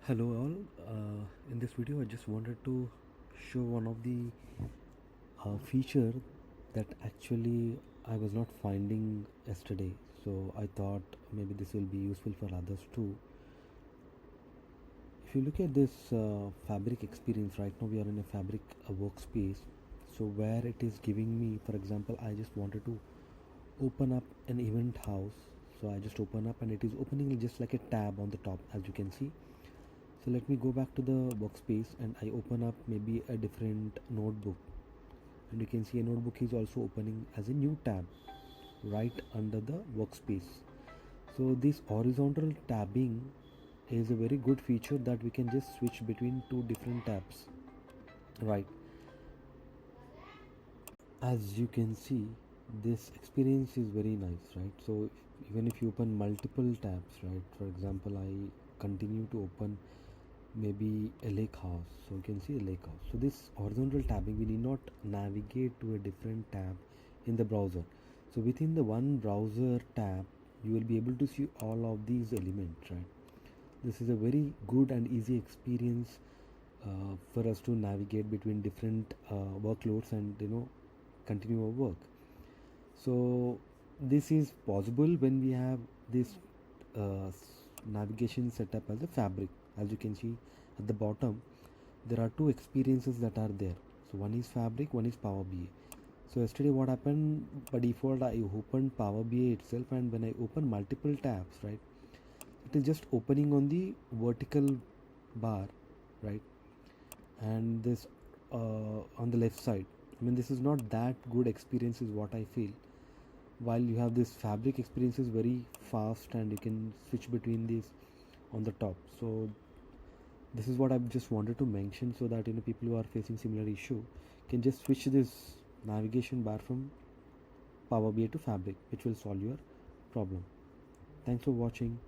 Hello all. In this video I just wanted to show one of the feature that actually I was not finding yesterday, so I thought maybe this will be useful for others too. If you look at this fabric experience, right now we are in a fabric workspace, so where it is giving me, for example, I just wanted to open up an event house, so I just open up and it is opening just like a tab on the top, as you can see. So let me go back to the workspace and I open up maybe a different notebook, and you can see a notebook is also opening as a new tab right under the workspace. So this horizontal tabbing is a very good feature that we can just switch between two different tabs, right? As you can see, this experience is very nice, right? So even if you open multiple tabs, right, for example, I continue to open maybe a lake house, so you can see a lake house. So this horizontal tabbing, we need not navigate to a different tab in the browser. So within the one browser tab you will be able to see all of these elements, right? This is a very good and easy experience for us to navigate between different workloads and continue our work. So this is possible when we have this uh, navigation set up as a fabric. As you can see at the bottom, there are two experiences that are there. So one is fabric, one is Power BI. So yesterday what happened, by default I opened Power BI itself, and when I open multiple tabs, right, it is just opening on the vertical bar, right, and this on the left side. I mean, this is not that good experience is what I feel, while you have this fabric experience is very fast and you can switch between these on the top. So this is what I just wanted to mention, so that people who are facing similar issue can just switch this navigation bar from Power BI to fabric, which will solve your problem. Thanks for watching.